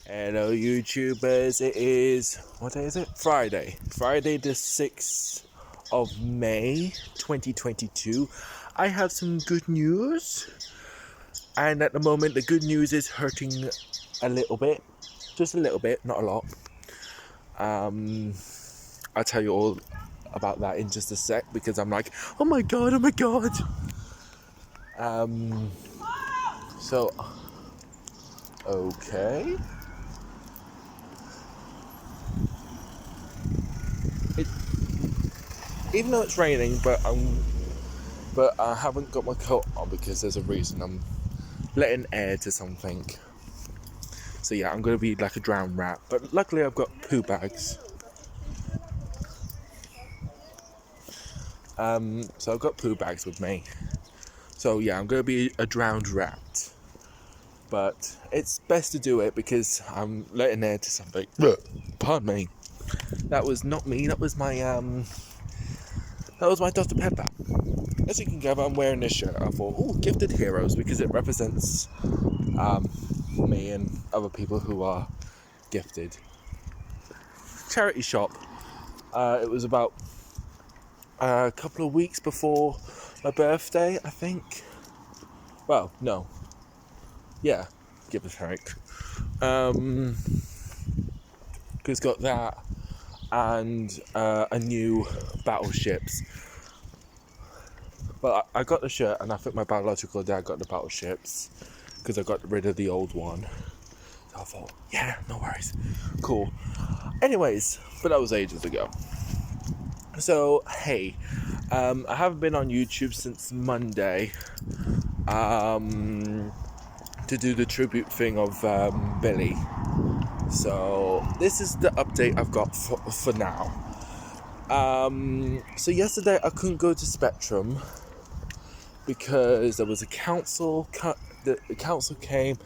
Hello YouTubers, it is, what day is it? Friday the 6th of May 2022. I have some good news, and at the moment the good news is hurting a little bit, just a little bit, not a lot. I'll tell you all about that in just a sec, because I'm like, oh my god. So, okay. Even though it's raining, but I haven't got my coat on because there's a reason. I'm letting air to something. So yeah, I'm gonna be like a drowned rat. But luckily I've got poo bags. So I've got poo bags with me. So yeah, I'm gonna be a drowned rat. But it's best to do it because I'm letting air to something. Pardon me. That was not me. That was my Dr. Pepper. As you can gather, I'm wearing this shirt. I thought, oh, Gifted Heroes, because it represents me and other people who are gifted. Charity shop. It was about a couple of weeks before my birthday, I think. Well, no. Yeah, give or take. It's got that and a new battleships. But I got the shirt, and I think my biological dad got the battleships because I got rid of the old one. So I thought, yeah, no worries, cool. Anyways, but that was ages ago. So hey, I haven't been on YouTube since Monday to do the tribute thing of Billy. So this is the update I've got for now. So yesterday I couldn't go to Spectrum because there was a council. The council came,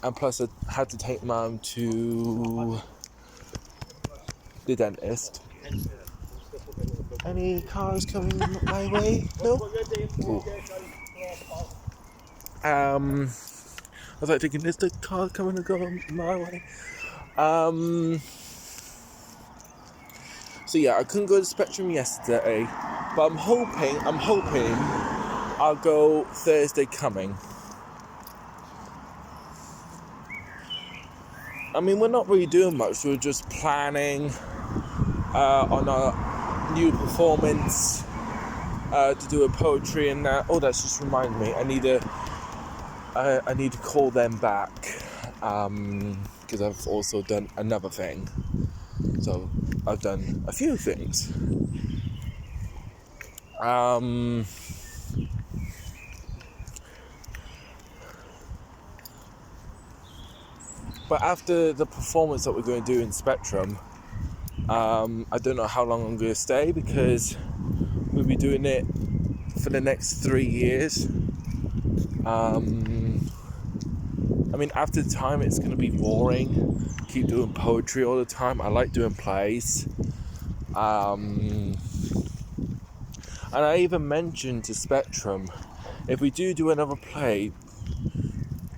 and plus I had to take Mum to the dentist. Any cars coming my way? No? Cool. I was like thinking, is the car coming to go my way? So yeah, I couldn't go to Spectrum yesterday, but I'm hoping I'll go Thursday coming. I mean, we're not really doing much. We're just planning on our new performance to do a poetry and that. Oh, that's just reminded me. I need to call them back because I've also done another thing. So I've done a few things. But after the performance that we're going to do in Spectrum, I don't know how long I'm going to stay because we'll be doing it for the next 3 years. I mean, after the time, it's going to be boring. Keep doing poetry all the time. I like doing plays. And I even mentioned to Spectrum, if we do another play,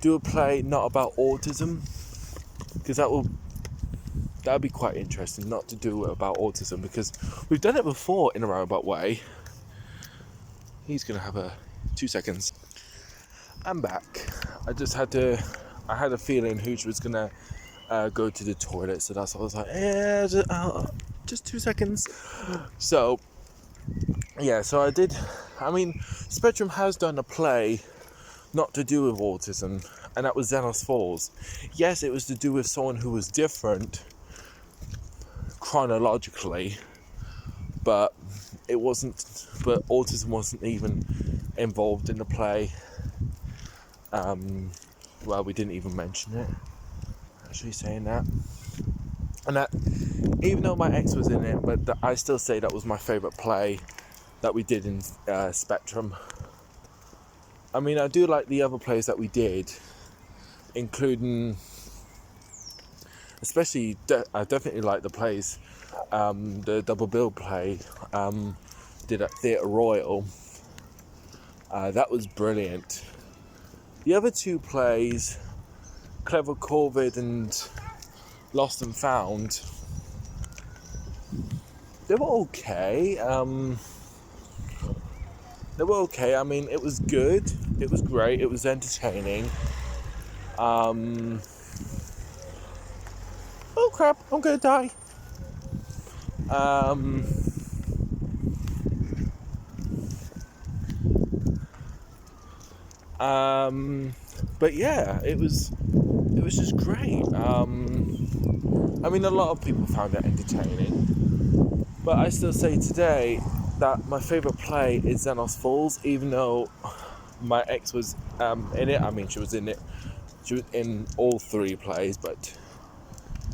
do a play not about autism, because that'll be quite interesting. Not to do it about autism, because we've done it before in a roundabout way. He's gonna have 2 seconds. I'm back. I had a feeling Hooch was gonna go to the toilet, so that's why I was like, just 2 seconds. So yeah, so I did. I mean, Spectrum has done a play not to do with autism, and that was Xenos Falls. Yes, it was to do with someone who was different chronologically, but it wasn't. But autism wasn't even involved in the play. Well, we didn't even mention it. Actually, saying that, and that, even though my ex was in it, but I still say that was my favourite play that we did in Spectrum. I mean, I do like the other plays that we did, including, especially, I definitely like the plays, the double bill play did at Theatre Royal. That was brilliant. The other two plays, Clever Corvid and Lost and Found, they were okay. They were okay. I mean, it was good. It was great. It was entertaining. Oh crap! I'm gonna die. But yeah, it was just great. I mean, a lot of people found it entertaining, but I still say today that my favourite play is Xenos Falls, even though my ex was in it. I mean, she was in it. She was in all three plays, but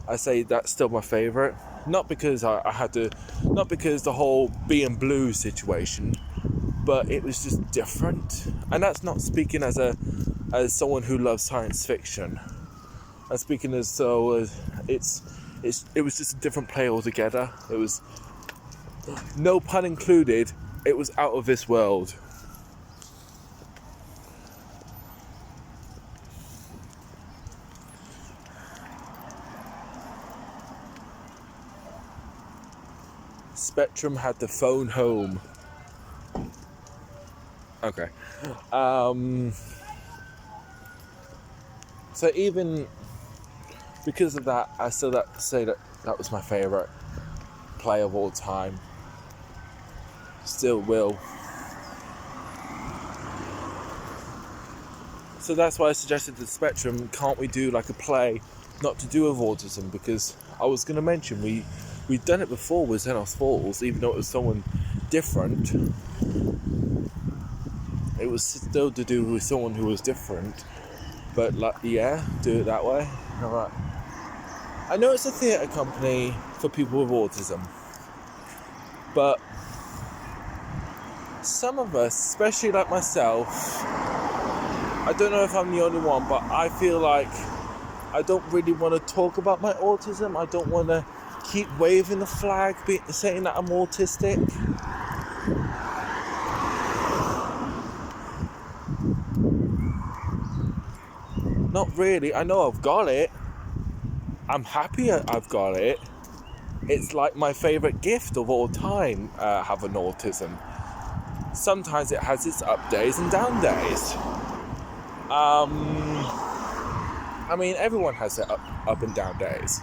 I say that's still my favourite. Not because I had to, not because the whole being blue situation, but it was just different. And that's not speaking as someone who loves science fiction. I'm speaking as though it was just a different play altogether. It was, no pun included, it was out of this world. Spectrum had to phone home. Okay. So even because of that, I still have to say that was my favourite play of all time. Still will. So that's why I suggested to Spectrum, can't we do like a play not to do with autism? Because I was going to mention we'd done it before with Xenos Falls, even though it was someone different. It was still to do with someone who was different. But like, yeah, do it that way. Alright. I know it's a theatre company for people with autism, but some of us, especially like myself, I don't know if I'm the only one, but I feel like I don't really want to talk about my autism. I don't want to keep waving the flag, saying that I'm autistic. Not really. I know I've got it. I'm happy I've got it. It's like my favourite gift of all time, having autism. Sometimes it has its up days and down days. I mean, everyone has their up and down days.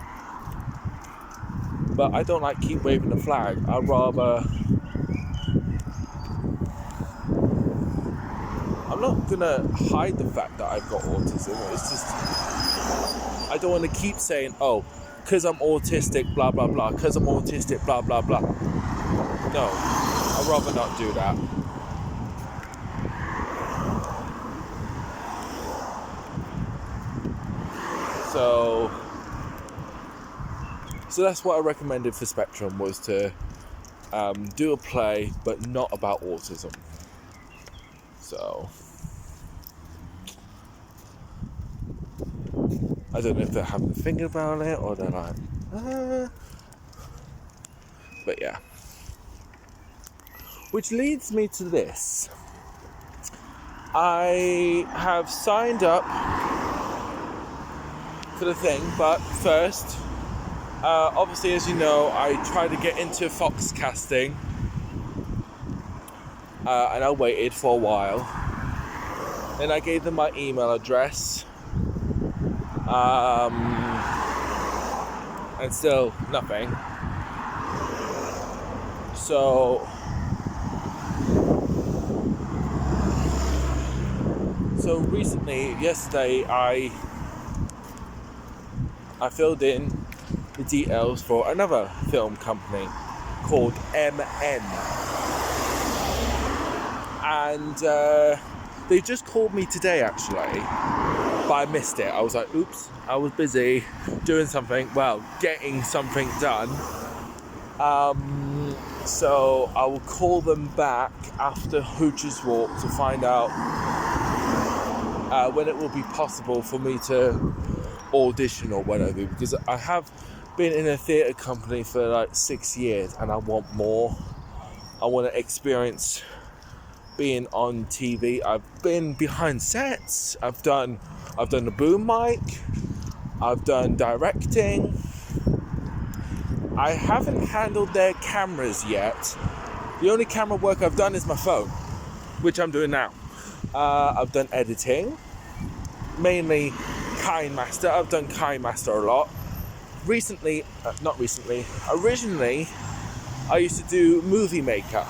But I don't like keep waving the flag. I'd rather... I'm not gonna hide the fact that I've got autism. It's just... I don't want to keep saying, oh, because I'm autistic, blah, blah, blah. Because I'm autistic, blah, blah, blah. No. I'd rather not do that. So that's what I recommended for Spectrum, was to do a play, but not about autism. So I don't know if they're having to think about it or they're like, but yeah. Which leads me to this. I have signed up for the thing, but first, obviously, as you know, I tried to get into Fox casting, and I waited for a while. Then I gave them my email address, and still nothing. So recently, yesterday, I filled in the details for another film company called MN, and they just called me today actually, but I missed it. I was like, oops, I was busy doing something, getting something done. So I will call them back after Hooch's Walk to find out when it will be possible for me to audition or whatever, because I have been in a theatre company for like 6 years and I want more. I want to experience being on TV. I've been behind sets. I've done the boom mic. I've done directing. I haven't handled their cameras yet. The only camera work I've done is my phone, which I'm doing now. I've done editing, mainly KineMaster. I've done KineMaster a lot. Originally, I used to do Movie Maker.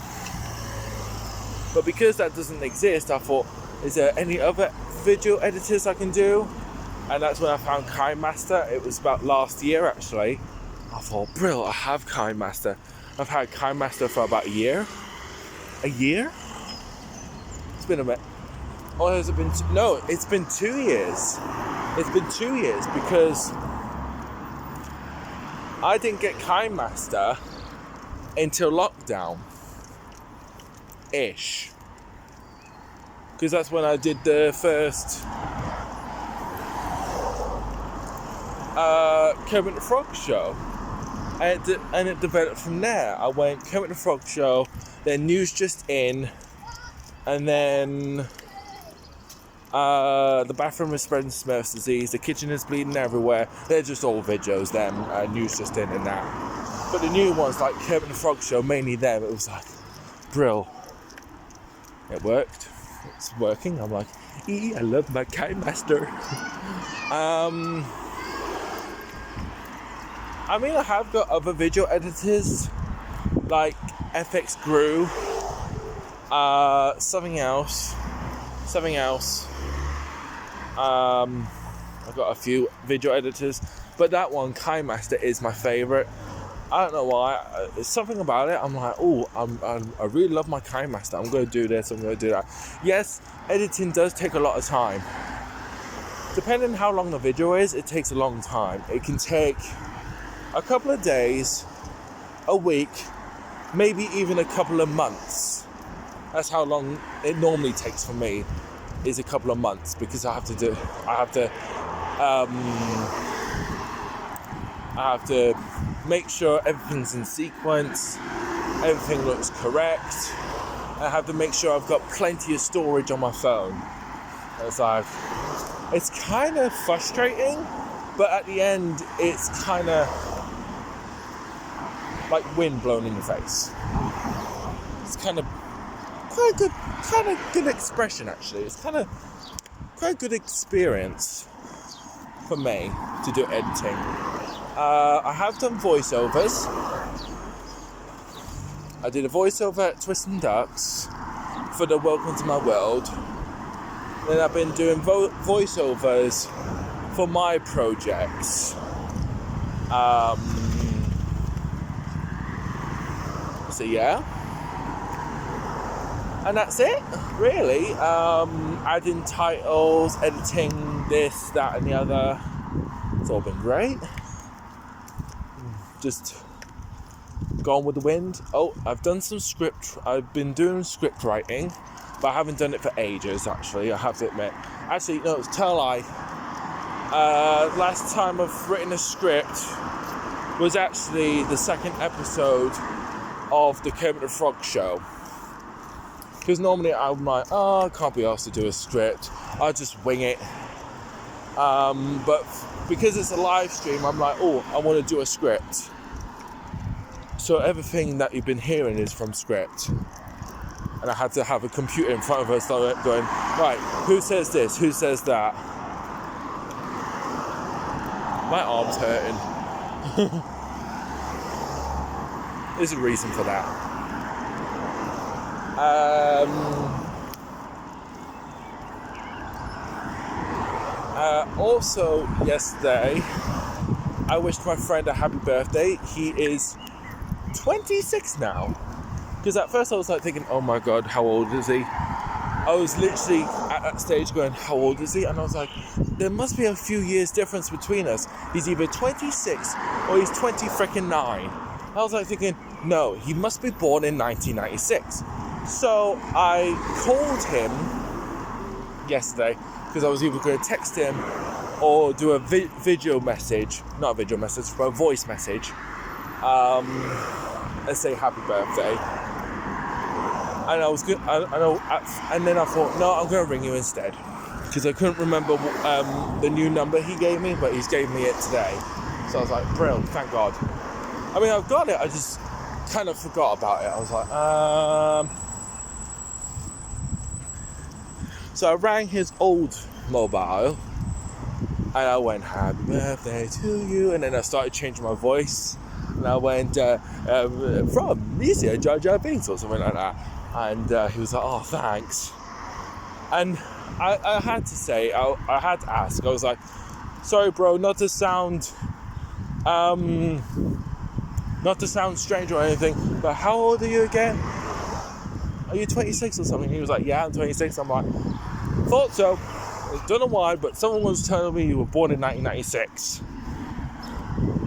But because that doesn't exist, I thought, is there any other video editors I can do? And that's when I found KineMaster. It was about last year, actually. I thought, brilliant, I have KineMaster. I've had KineMaster for about a year. A year? It's been a bit. Or has it been? No, it's been 2 years. It's been 2 years because I didn't get KineMaster until lockdown-ish. Because that's when I did the first Kermit the Frog show. And it developed from there. I went Kermit the Frog show, then News Just In, and then the bathroom is spreading Smurf's disease, the kitchen is bleeding everywhere. They're just all videos, them, News Just In and that. But the new ones, like Kermit the Frog show, mainly them, it was like, brill. It worked. It's working. I'm like, I love my KineMaster. I mean, I have got other video editors, like FX Grew, something else. I've got a few video editors, but that one, KineMaster, is my favorite. I don't know why. It's something about it. I'm like, I really love my KineMaster. I'm going to do this. I'm going to do that. Yes, editing does take a lot of time. Depending on how long the video is, it takes a long time. It can take a couple of days, a week, maybe even a couple of months. That's how long it normally takes for me, is a couple of months, because I have to make sure everything's in sequence, everything looks correct. I have to make sure I've got plenty of storage on my phone. It's kind of frustrating, but at the end, it's kind of like wind blown in your face. It's kind of quite a good expression, actually. It's kind of quite a good experience for me to do editing. I have done voiceovers. I did a voiceover at Twist and Ducks for the Welcome to My World. Then I've been doing voiceovers for my projects. So yeah. And that's it, really. Adding titles, editing this, that and the other. It's all been great. Just gone with the wind. Oh, I've done some script. I've been doing script writing, but I haven't done it for ages, actually, I have to admit. Actually, no, it's tell lie. Last time I've written a script was actually the second episode of the Kermit the Frog show. Because normally I'm like, I can't be asked to do a script. I'll just wing it. But because it's a live stream, I'm like, I want to do a script. So everything that you've been hearing is from script. And I had to have a computer in front of us going, right, who says this? Who says that? My arm's hurting. There's a reason for that. Also, yesterday, I wished my friend a happy birthday. He is 26 now. Because at first I was like thinking, oh my god, how old is he? I was literally at that stage going, how old is he? And I was like, there must be a few years difference between us. He's either 26 or he's 20-9. I was like thinking, no, he must be born in 1996. So I called him yesterday because I was either going to text him or do a video message, not a video message, but a voice message, and say happy birthday. And I was good, and then I thought, no, I'm going to ring you instead. because I couldn't remember the new number he gave me, but he's gave me it today. So I was like, brilliant, thank God. I mean, I've got it, I just kind of forgot about it. I was like, So I rang his old mobile, and I went, happy birthday to you, and then I started changing my voice, and I went, from Nisia Jar Jar Binks or something like that, and he was like, oh, thanks. And I had to say, I had to ask, I was like, sorry bro, not to sound strange or anything, but how old are you again? Are you 26 or something? He was like, yeah, I'm 26. I'm like, thought so. I don't know why, but someone was telling me you were born in 1996.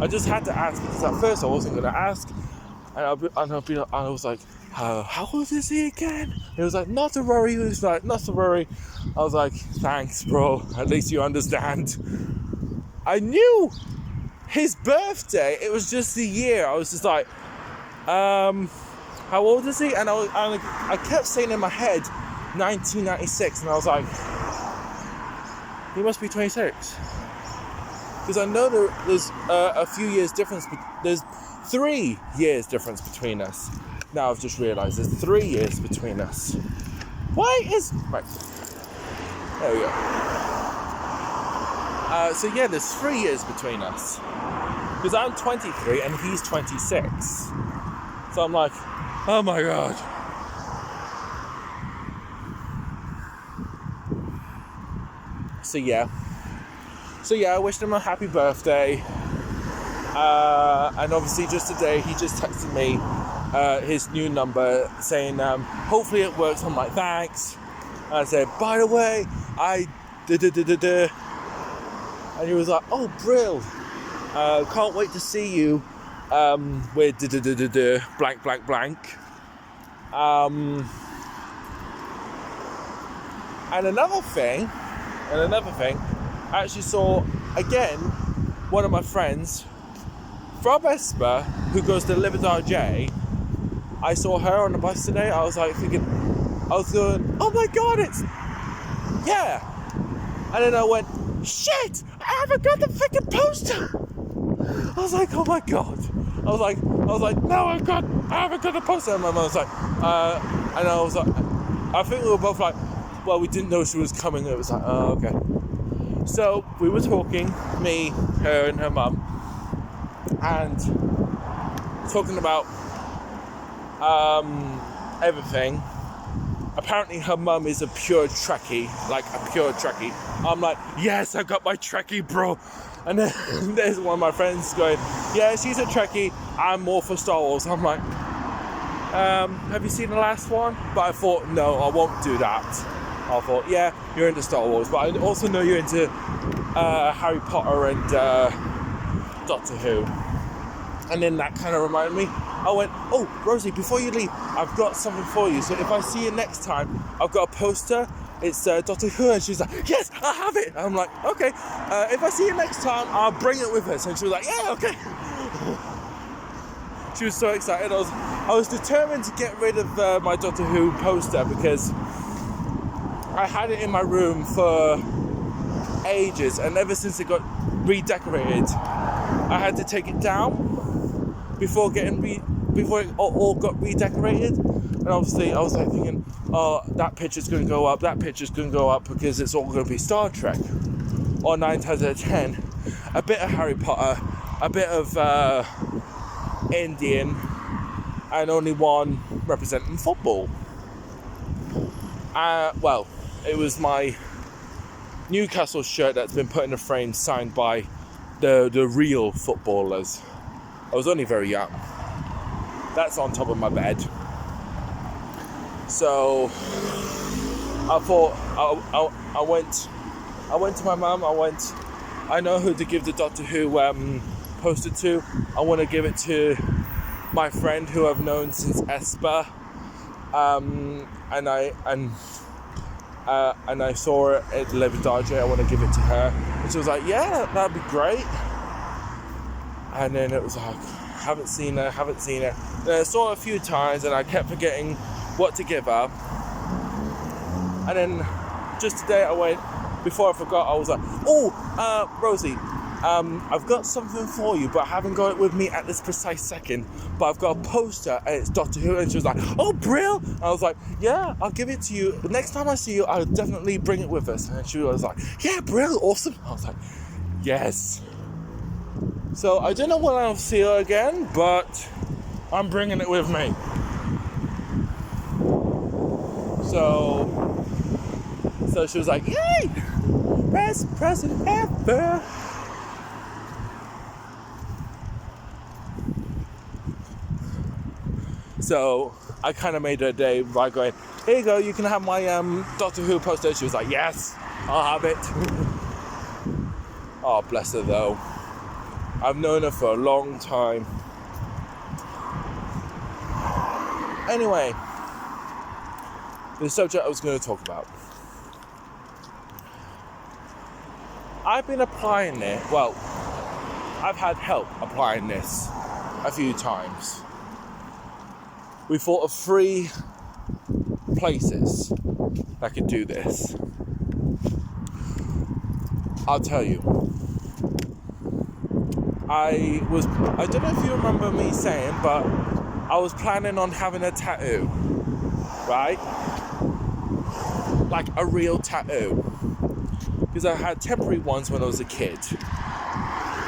I just had to ask, because at first I wasn't going to ask, and I was like, how old is he again? He was like, not to worry. He was like, not to worry. I was like, thanks bro, at least you understand. I knew his birthday, it was just the year. I was just like, how old is he? And I kept saying in my head 1996, and I was like, he must be 26, because I know there's a few years difference. There's 3 years difference between us. Now I've just realised there's 3 years between us. Right, there we go. So yeah, there's 3 years between us, because I'm 23 and he's 26. So I'm like, oh my God. So yeah, I wished him a happy birthday. And obviously just today, he just texted me his new number saying, hopefully it works. I'm like, thanks. And I said, by the way, and he was like, oh, brill. Can't wait to see you with blank, blank, blank. And another thing, I actually saw, again, one of my friends from Esper, who goes to Libertar J. I saw her on the bus today. I was going, oh my God, yeah. And then I went, shit, I haven't got the freaking poster. I was like, oh my God. I was like, no, I haven't got the poster. And my mum was like, and I was like, I think we were both like, well, we didn't know she was coming. It was like, oh, okay. So we were talking, me, her, and her mum, and talking about everything. Apparently her mum is a pure Trekkie, I'm like, yes, I got my Trekkie, bro. And then there's one of my friends going, yeah, she's a Trekkie, I'm more for Star Wars. I'm like, have you seen the last one? But I thought, no, I won't do that. I thought, yeah, you're into Star Wars, but I also know you're into Harry Potter and Doctor Who. And then that kind of reminded me, I went, oh, Rosie, before you leave, I've got something for you. So if I see you next time, I've got a poster. It's Doctor Who. And she's like, yes, I have it. And I'm like, okay. If I see you next time, I'll bring it with us. And she was like, yeah, okay. She was so excited. I was determined to get rid of my Doctor Who poster, because I had it in my room for ages, and ever since it got redecorated, I had to take it down before it all got redecorated. And obviously I was like thinking, oh, that picture's going to go up, because it's all going to be Star Trek. Or 9 times out of 10, a bit of Harry Potter, a bit of Indian, and only one representing football. Well, it was my Newcastle shirt that's been put in a frame, signed by the real footballers. I was only very young. That's on top of my bed. So I thought, I went to my mum. I know who to give the Doctor Who poster to. I want to give it to my friend who I've known since Esper. And I saw it at Libertar J. I want to give it to her. And she was like, yeah, that'd be great. And then it was like, haven't seen her. Then I saw her a few times and I kept forgetting what to give her. And then just today I went, before I forgot, I was like, Rosie, I've got something for you, but I haven't got it with me at this precise second. But I've got a poster, and it's Doctor Who. And she was like, oh, Brill! I was like, yeah, I'll give it to you. The next time I see you, I'll definitely bring it with us. And she was like, yeah, Brill, awesome. I was like, yes. So I don't know when I'll see her again, but I'm bringing it with me. So she was like, yay! Best present ever! So I kind of made her day by going, here you go, you can have my Doctor Who poster. She was like, yes, I'll have it. Oh, bless her though. I've known her for a long time. Anyway, the subject I was going to talk about. I've been applying it, well, I've had help applying this a few times. We thought of 3 places that could do this. I'll tell you. I don't know if you remember me saying, but I was planning on having a tattoo, right? Like a real tattoo. Because I had temporary ones when I was a kid. And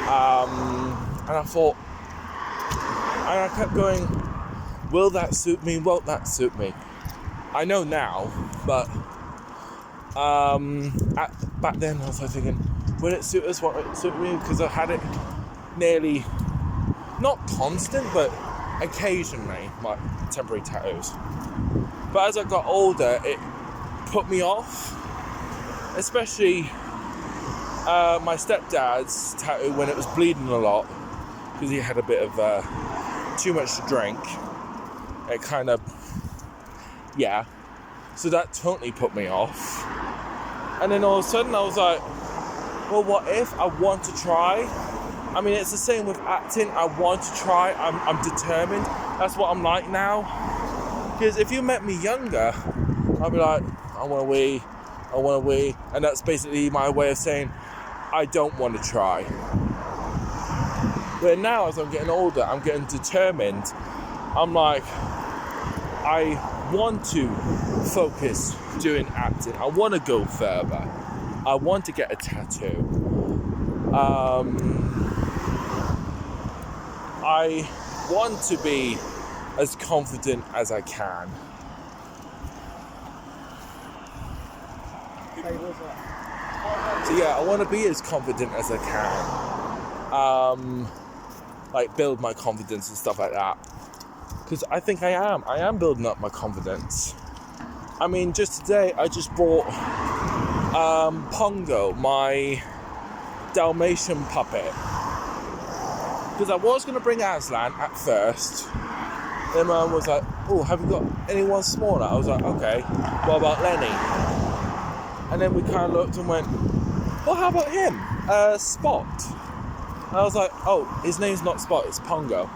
I thought, and I kept going, will that suit me? Won't that suit me? I know now, but back then I was like thinking, will it suit us? Won't it suit me? Because I had it nearly, not constant, but occasionally, my temporary tattoos. But as I got older, it put me off, especially my stepdad's tattoo when it was bleeding a lot, because he had a bit of too much to drink. It kind of, yeah. So that totally put me off. And then all of a sudden I was like, well, what if I want to try? I mean, it's the same with acting. I want to try. I'm determined. That's what I'm like now. Because if you met me younger, I'd be like, I want to wee. And that's basically my way of saying, I don't want to try. But now, as I'm getting older, I'm getting determined. I'm like, I want to focus doing acting. I want to go further. I want to get a tattoo. I want to be as confident as I can. So yeah, I want to be as confident as I can. Like build my confidence and stuff like that. Because I think I am building up my confidence. I mean, just today I just brought Pongo, my Dalmatian puppet. Because I was going to bring Aslan at first. Then my mum was like, oh, have you got anyone smaller? I was like, okay, what about Lenny? And then we kind of looked and went, well, how about him? Spot. And I was like, oh, his name's not Spot, it's Pongo.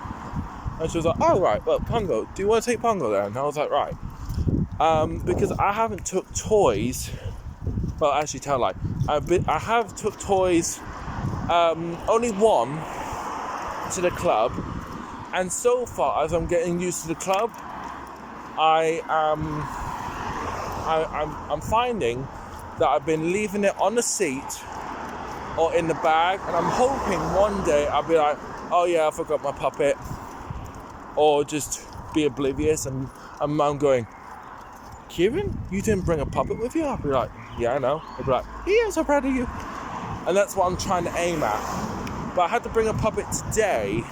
And she was like, oh, right, well, Pongo, do you want to take Pongo then? And I was like, right. Because I haven't took toys, well, actually tell a lie, I have took toys, only one, to the club, and so far as I'm getting used to the club, I'm finding that I've been leaving it on the seat or in the bag, and I'm hoping one day I'll be like, oh yeah, I forgot my puppet, or just be oblivious, and I'm going, Kieran, you didn't bring a puppet with you? I'll be like, yeah, I know. I'll be like, yeah, I'm so proud of you. And that's what I'm trying to aim at. But I had to bring a puppet today,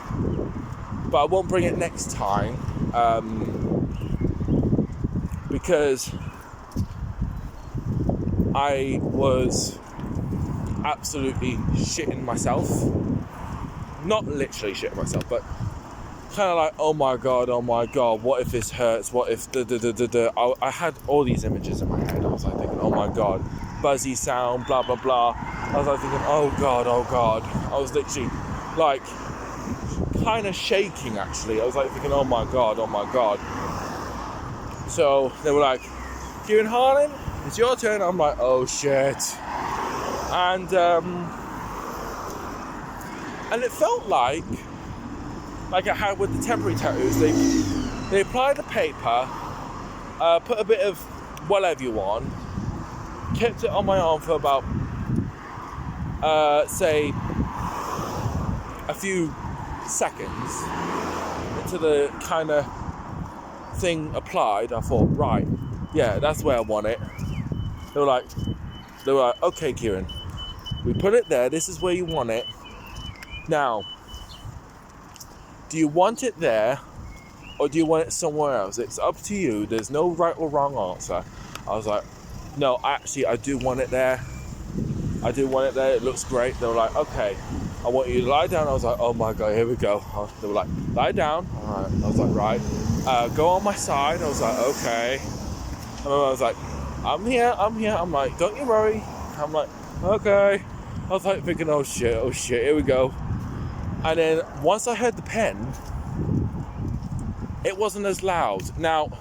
but I won't bring it next time, because I was absolutely shitting myself. Not literally shitting myself, but kind of like, oh my god, what if this hurts? What if I had all these images in my head. I was like thinking, oh my god, buzzy sound, blah blah blah. I was like thinking, oh god. I was literally like kind of shaking actually. I was like thinking, oh my god. So they were like, Kieran Harlan, it's your turn. I'm like, oh shit. and it felt like I had with the temporary tattoos. They apply the paper, put a bit of whatever you want, kept it on my arm for about say a few seconds until the kind of thing applied. I thought, right, yeah, that's where I want it. They were like, okay, Kieran, we put it there. This is where you want it. Now, do you want it there, or do you want it somewhere else? It's up to you. There's no right or wrong answer. I was like, no, actually, I do want it there. I do want it there. It looks great. They were like, okay, I want you to lie down. I was like, oh my God, here we go. They were like, lie down. All right. I was like, right. Go on my side. I was like, okay. And I was like, I'm here. I'm like, don't you worry. I'm like, okay. I was like thinking, oh shit, here we go. And then once I heard the pen, it wasn't as loud. Now,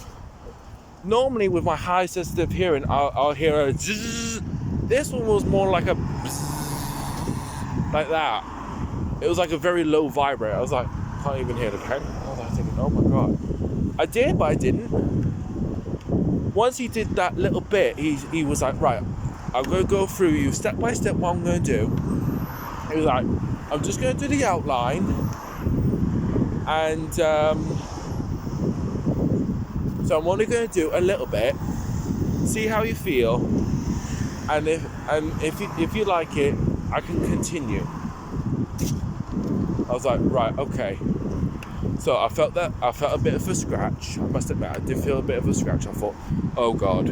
normally with my high sensitive hearing, I'll hear a zzz. This one was more like a bzzz, like that. It was like a very low vibrate. I was like, I can't even hear the pen. I was like thinking, oh my God. I did, but I didn't. Once he did that little bit, he was like, right, I'm going to go through you step by step what I'm going to do. He was like, I'm just going to do the outline. And so I'm only going to do a little bit, see how you feel, and if you like it, I can continue. I was like, right, okay. So I felt a bit of a scratch. I must admit, I did feel a bit of a scratch. I thought, oh God.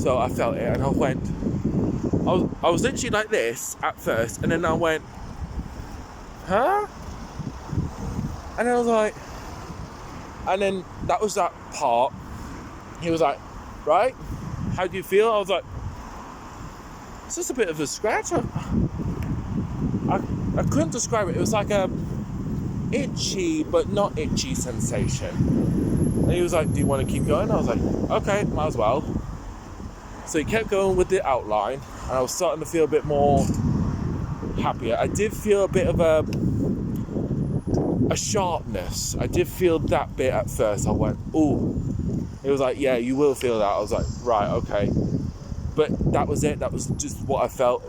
So I felt it, and I went. I was literally like this at first, and then I went, huh? And I was like, and then that was that part. He was like, right, how do you feel? I was like, it's just a bit of a scratch. I couldn't describe it. It was like a itchy but not itchy sensation. And he was like, do you want to keep going? I was like, okay, might as well. So he kept going with the outline, and I was starting to feel a bit more happier. I did feel a bit of a sharpness. I did feel that bit at first. I went, ooh. It was like, yeah, you will feel that. I was like, right, okay. But that was it. That was just what I felt.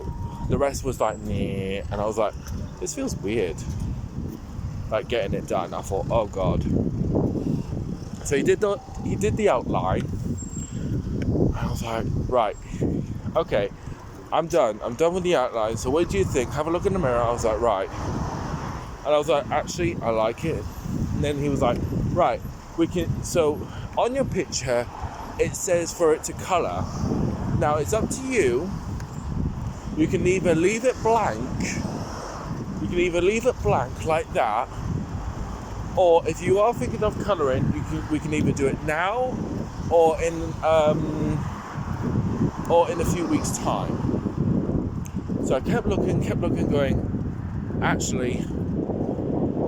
The rest was like, nah. And I was like, this feels weird. Like getting it done. I thought, oh God. So he did the outline. And I was like, right, okay, I'm done with the outline. So what do you think? Have a look in the mirror. I was like, right. And I was like, actually, I like it. And then he was like, right, we can, so on your picture, it says for it to colour. Now, it's up to you. You can either leave it blank like that, or if you are thinking of colouring, we can either do it now or in a few weeks' time. So I kept looking, going, actually,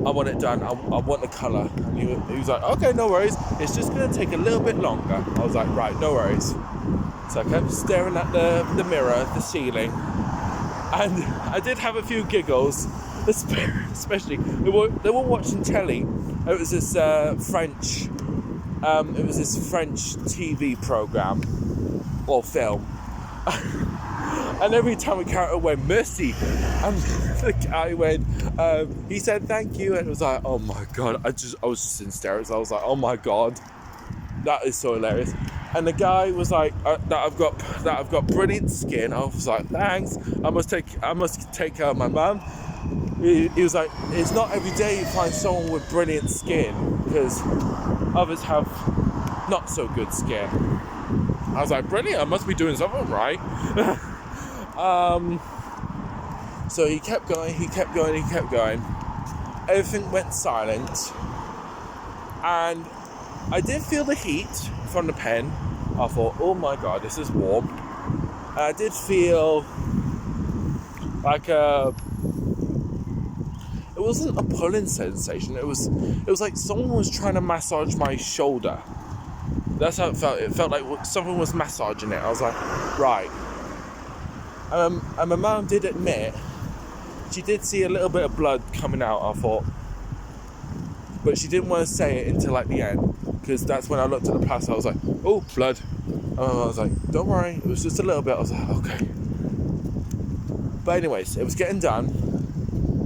I want it done. I want the colour. And he was like, okay, no worries. It's just going to take a little bit longer. I was like, right, no worries. So I kept staring at the mirror, the ceiling, and I did have a few giggles, especially they were watching telly. It was this French TV program or film. And every time a character went, mercy, and the guy went, he said thank you, and it was like, oh my God, I was just in hysterics. I was like, oh my God, that is so hilarious. And the guy was like, that I've got brilliant skin. I was like, thanks. I must take care of my mum. He was like, it's not every day you find someone with brilliant skin, because others have not so good skin. I was like, brilliant, I must be doing something right. So he kept going. Everything went silent. And I did feel the heat from the pen. I thought, oh my God, this is warm. And I did feel like it wasn't a pulling sensation. It was like someone was trying to massage my shoulder. That's how it felt. It felt like someone was massaging it. I was like, right. And my mum did admit she did see a little bit of blood coming out, I thought. But she didn't want to say it until like the end, because that's when I looked at the plaster. I was like, oh, blood. And I was like, don't worry, it was just a little bit. I was like, okay. But anyways, it was getting done.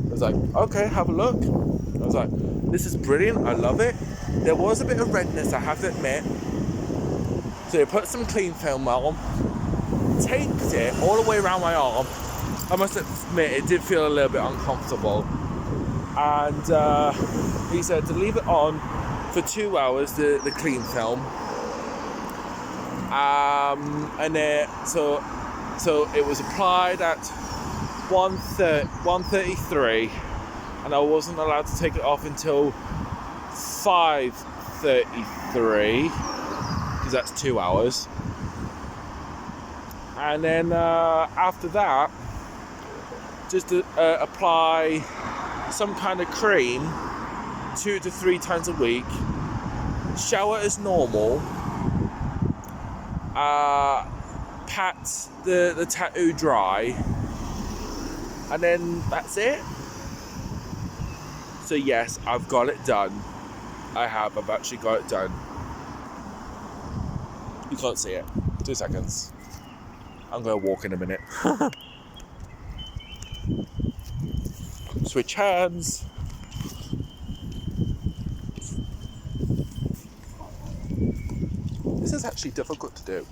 I was like, okay, have a look. I was like, this is brilliant, I love it. There was a bit of redness, I have to admit. So they put some clean film on, taped it all the way around my arm. I must admit, it did feel a little bit uncomfortable. And he said to leave it on for 2 hours, the clean film. And then, so it was applied at 1:33, and I wasn't allowed to take it off until 5:33, because that's 2 hours. And then after that, just to apply some kind of cream 2 to 3 times a week, shower as normal, pat the tattoo dry, and then that's it. So yes, I've got it done. I've actually got it done. You can't see it. 2 seconds. I'm going to walk in a minute. Switch hands. This is actually difficult to do.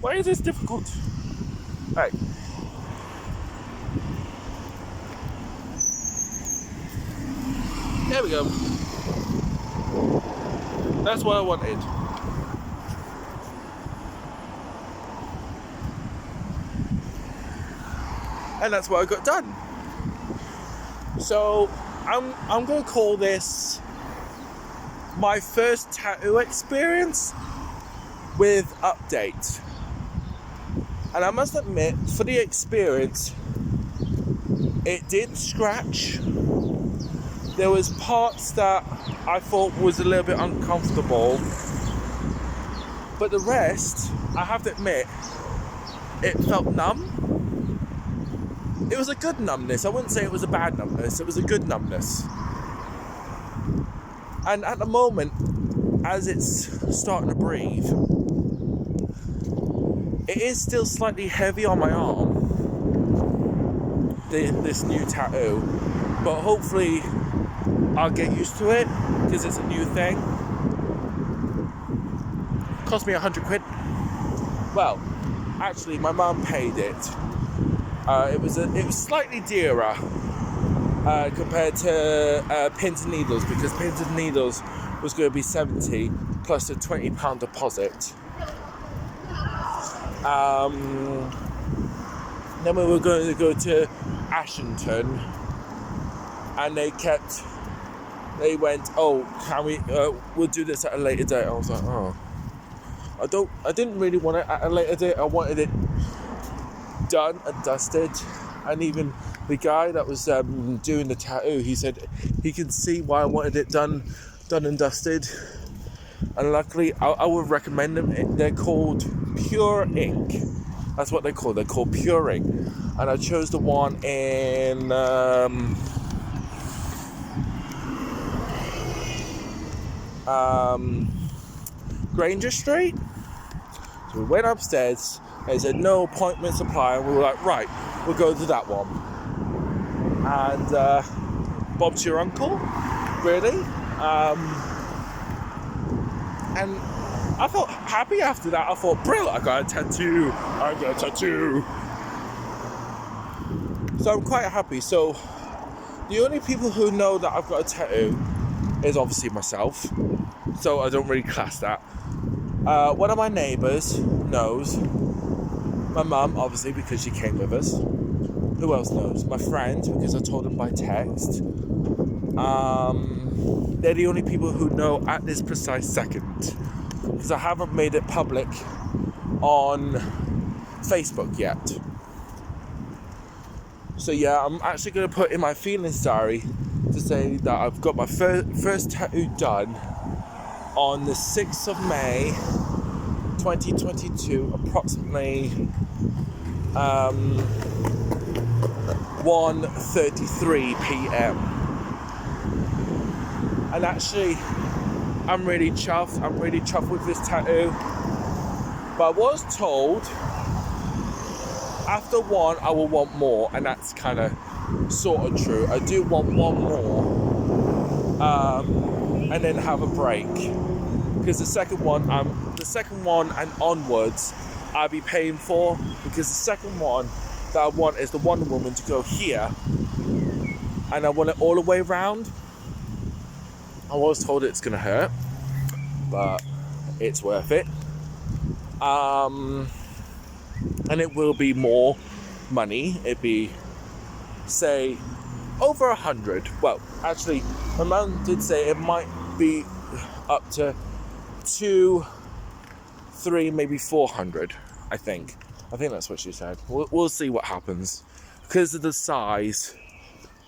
Why is this difficult? Hey. There we go. That's what I wanted. And that's what I got done. So I'm gonna call this my first tattoo experience with update. And I must admit, for the experience, it did scratch. There was parts that I thought was a little bit uncomfortable, but the rest, I have to admit, it felt numb. It was a good numbness. I wouldn't say it was a bad numbness. It was a good numbness. And at the moment, as it's starting to breathe, it is still slightly heavy on my arm, this new tattoo, but hopefully I'll get used to it, because it's a new thing. It cost me 100 quid. Well, actually my mum paid it. It was slightly dearer compared to pins and needles, because pins and needles was going to be 70 plus a £20 deposit. Then we were going to go to Ashington, and they went, oh, can we, we'll do this at a later date. I was like, oh, I didn't really want it at a later date. I wanted it done and dusted. And even the guy that was doing the tattoo, he said he can see why I wanted it done and dusted. And luckily, I would recommend them. They're called Pure Ink. That's what they're called. They're called Pure Ink. And I chose the one in Granger Street. So we went upstairs. They said no appointment supply, and we were like, right, we'll go to that one. And Bob's your uncle, really. And I felt happy after that. I thought, brilliant, I got a tattoo. So I'm quite happy. So the only people who know that I've got a tattoo is obviously myself. So I don't really class that. One of my neighbours knows. My mum, obviously, because she came with us. Who else knows? My friend, because I told them by text. They're the only people who know at this precise second, because I haven't made it public on Facebook yet. So yeah, I'm actually going to put in my feelings diary to say that I've got my first tattoo done on the 6th of May 2022, approximately 1:33 p.m. And actually, I'm really chuffed. I'm really chuffed with this tattoo. But I was told after one, I will want more, and that's kind of sort of true. I do want one more, and then have a break. Because the second one and onwards, I'll be paying for. Because the second one that I want is the Wonder Woman to go here, and I want it all the way around. I was told it's gonna hurt, but it's worth it. And it will be more money. It'd be, say, over 100. Well, actually, my mum did say it might be up to 2, 3, maybe 400. I think that's what she said. We'll see what happens. Because of the size,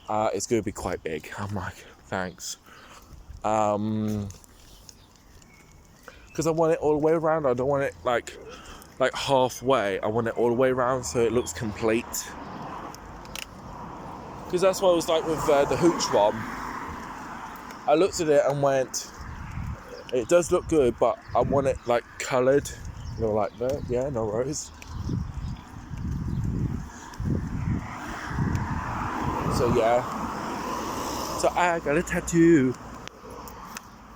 it's going to be quite big. I'm like, thanks. Because I want it all the way around. I don't want it like halfway. I want it all the way around so it looks complete. Because that's what it was like with the Hooch one. I looked at it and went, it does look good, but I want it like coloured. You know, like that. Yeah, no worries. So yeah. So I got a tattoo.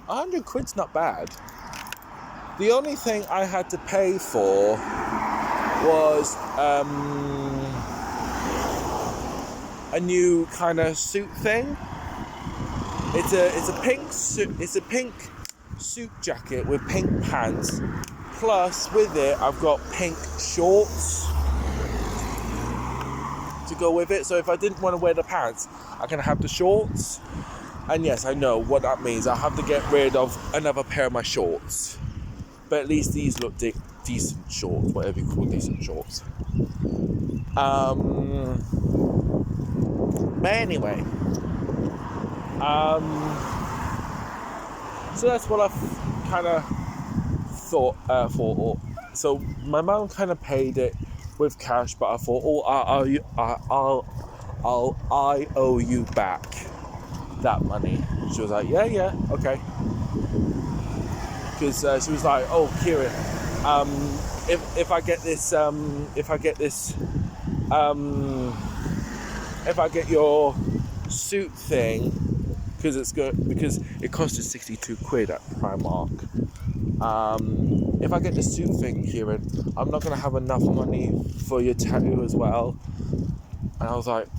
100 quid's not bad. The only thing I had to pay for was a new kind of suit thing. It's a pink suit. It's a pink suit jacket with pink pants. Plus, with it, I've got pink shorts to go with it. So if I didn't want to wear the pants, I can have the shorts. And yes, I know what that means. I have to get rid of another pair of my shorts. But at least these look decent shorts, whatever you call decent shorts. But anyway. So that's what I've kind of thought for. So my mum kind of paid it with cash, but I thought, I owe you back that money. She was like, yeah, okay. Because she was like, oh, Kieran, if I get your suit thing, because it's good, because it costed 62 quid at Primark. If I get the suit thing, Kieran, I'm not going to have enough money for your tattoo as well. And I was like,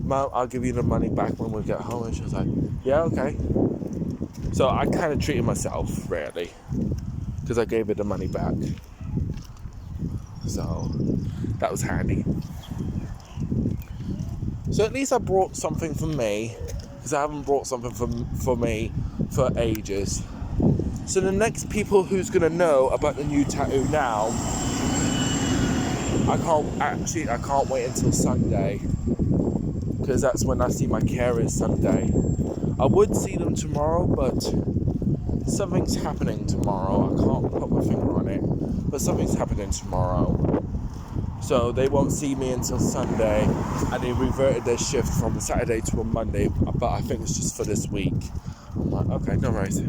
Mum, I'll give you the money back when we get home. And she was like, yeah, okay. So I kind of treated myself, really, because I gave her the money back. So that was handy. So at least I brought something for me, because I haven't brought something for me for ages. So the next people who's going to know about the new tattoo now, I can't wait until Sunday, because that's when I see my carers Sunday. I would see them tomorrow, but something's happening tomorrow. I can't put my finger on it, but something's happening tomorrow. So they won't see me until Sunday, and they reverted their shift from Saturday to a Monday, but I think it's just for this week. I'm like, okay, no worries.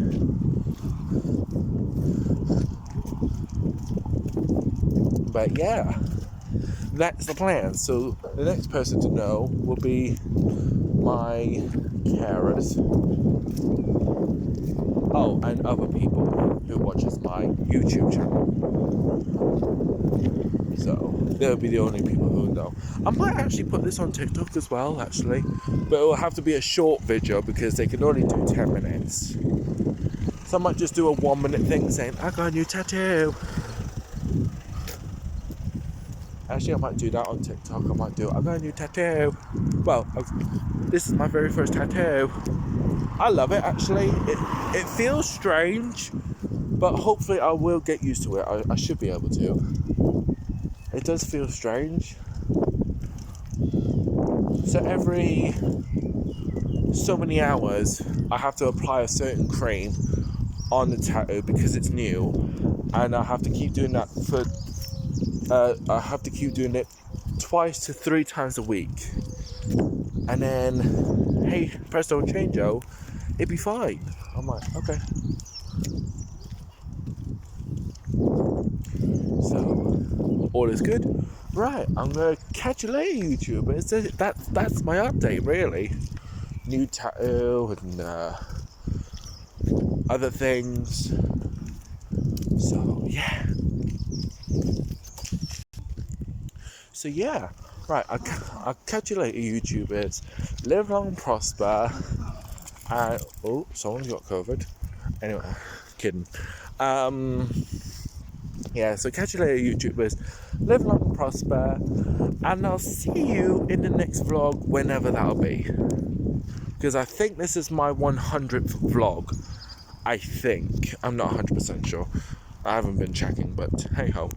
But yeah, that's the plan. So the next person to know will be my carers. Oh, and other people who watches my YouTube channel. So they'll be the only people who know. I might actually put this on TikTok as well, actually, but it will have to be a short video because they can only do 10 minutes. So I might just do a 1-minute thing saying, I got a new tattoo. Actually, I might do that on TikTok. I might do, I got a new tattoo. Well, this is my very first tattoo. I love it, actually. It feels strange, but hopefully I will get used to it. I should be able to. It does feel strange. So every so many hours I have to apply a certain cream on the tattoo because it's new, and I have to keep doing that for I have to keep doing it 2 to 3 times a week, and then hey, presto changeo, it'd be fine. I'm like, okay. So all is good. Right, I'm gonna catch you later, YouTube. That's my update, really. New tattoo and other things. So yeah. Right. I'll catch you later, YouTubers. Live long, prosper, and someone's got COVID. Anyway, kidding. Yeah. So catch you later, YouTubers. Live long, prosper, and I'll see you in the next vlog, whenever that'll be. Because I think this is my 100th vlog. I think. I'm not 100% sure. I haven't been checking, but hey ho.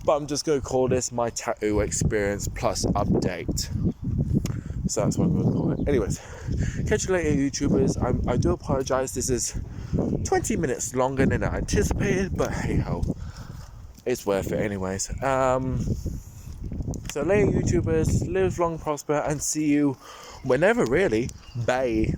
But I'm just going to call this my tattoo experience plus update. So that's what I'm going to call it. Anyways, catch you later, YouTubers. I do apologise. This is 20 minutes longer than I anticipated, but hey ho. It's worth it anyways. So later, YouTubers. Live long, prosper, and see you whenever, really. Bye.